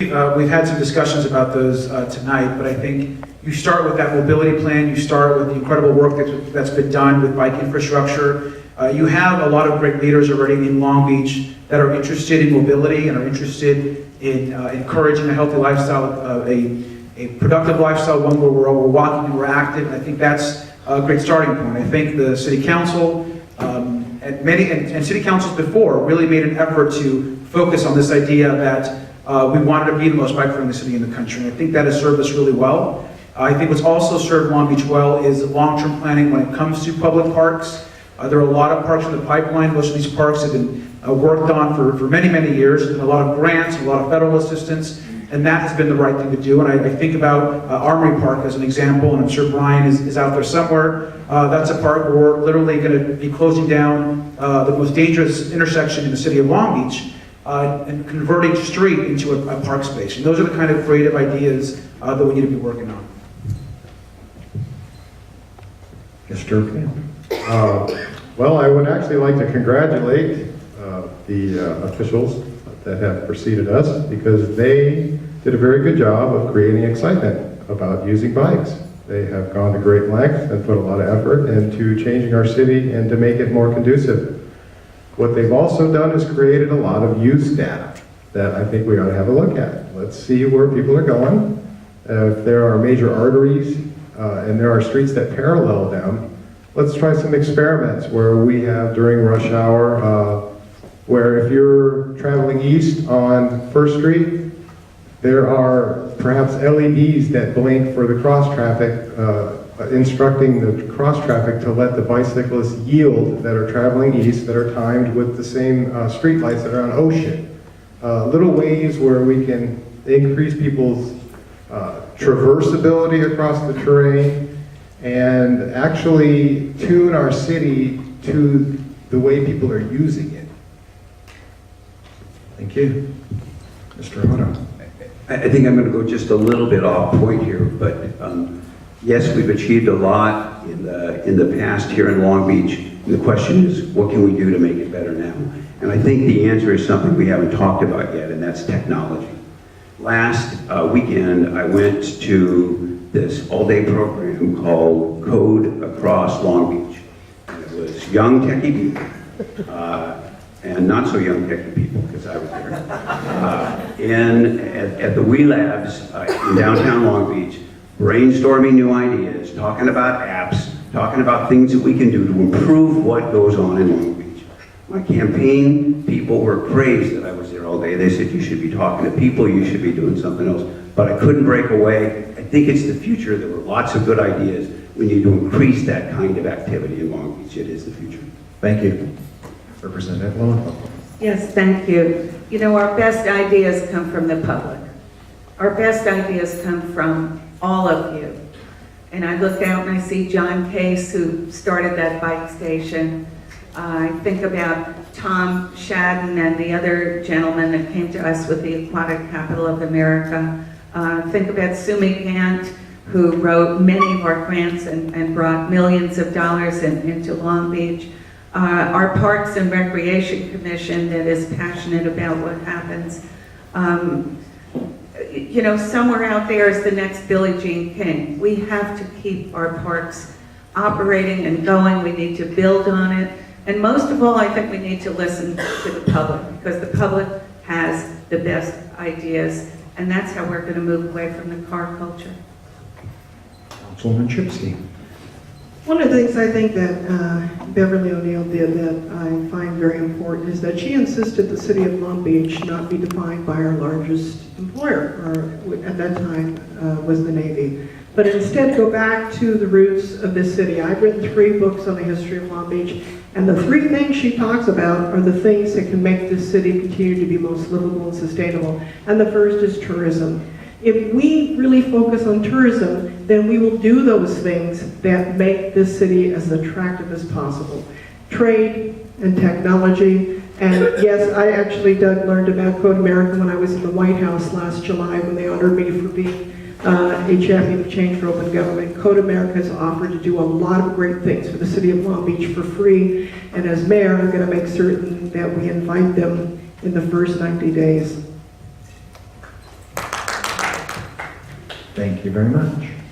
We've had some discussions about those tonight, but I think you start with that mobility plan, you start with the incredible work that's been done with bike infrastructure. You have a lot of great leaders already in Long Beach that are interested in mobility and are interested in encouraging a healthy lifestyle, a productive lifestyle, one where we're walking and we're active. And I think that's a great starting point. I think the City Council and City Councils before really made an effort to focus on this idea that we wanted to be the most bike-friendly city in the country, and I think that has served us really well. I think what's also served Long Beach well is long-term planning when it comes to public parks. There are a lot of parks in the pipeline. Most of these parks have been worked on for many, many years. There's been a lot of grants, a lot of federal assistance, and that has been the right thing to do. And I think about Armory Park as an example, and I'm sure Brian is out there somewhere. That's a park where we're literally going to be closing down the most dangerous intersection in the city of Long Beach, and converting street into a park space. And those are the kind of creative ideas that we need to be working on. Mr. Camp. Well, I would actually like to congratulate the officials that have preceded us, because they did a very good job of creating excitement about using bikes. They have gone to great lengths and put a lot of effort into changing our city and to make it more conducive. What they've also done is created a lot of use data that I think we ought to have a look at. Let's see where people are going. If there are major arteries and there are streets that parallel them, let's try some experiments where we have during rush hour, where if you're traveling east on 1st Street, there are perhaps LEDs that blink for the cross traffic, instructing the cross traffic to let the bicyclists yield that are traveling east, that are timed with the same street lights that are on Ocean. Little ways where we can increase people's traversability across the terrain and actually tune our city to the way people are using it. Thank you. Mr. Otto. I think I'm going to go just a little bit off point here, but yes, we've achieved a lot in the past here in Long Beach. And the question is, what can we do to make it better now? And I think the answer is something we haven't talked about yet, and that's technology. Last weekend, I went to this all-day program called Code Across Long Beach. And it was young techie people, and not so young techie people, because I was there, at the Wee Labs in downtown Long Beach, brainstorming new ideas, talking about apps, talking about things that we can do to improve what goes on in Long Beach. My campaign people were crazed that I was there all day. They said, you should be talking to people, you should be doing something else. But I couldn't break away. I think it's the future. There were lots of good ideas. We need to increase that kind of activity in Long Beach. It is the future. Thank you. Representative Lowenthal. Yes, thank you. You know, our best ideas come from the public. Our best ideas come from all of you. And I look out and I see John Case, who started that bike station. I think about Tom Shadden and the other gentleman that came to us with the Aquatic Capital of America. Think about Sumi Gant, who wrote many of our grants and brought millions of dollars into Long Beach. Our Parks and Recreation Commission that is passionate about what happens. You know, somewhere out there is the next Billie Jean King. We have to keep our parks operating and going. We need to build on it. And most of all, I think we need to listen to the public, because the public has the best ideas. And that's how we're going to move away from the car culture. Councilwoman Chipsky. One of the things I think that Beverly O'Neill did that I find very important is that she insisted the city of Long Beach not be defined by our largest employer, or at that time was the Navy, but instead go back to the roots of this city. I've written 3 books on the history of Long Beach, and the 3 things she talks about are the things that can make this city continue to be most livable and sustainable. And the first is tourism. If we really focus on tourism, then we will do those things that make this city as attractive as possible. Trade and technology. And yes, I actually, Doug, learned about Code America when I was in the White House last July, when they honored me for being a champion of change for open government. Code America has offered to do a lot of great things for the city of Long Beach for free. And as mayor, I'm going to make certain that we invite them in the first 90 days. Thank you very much.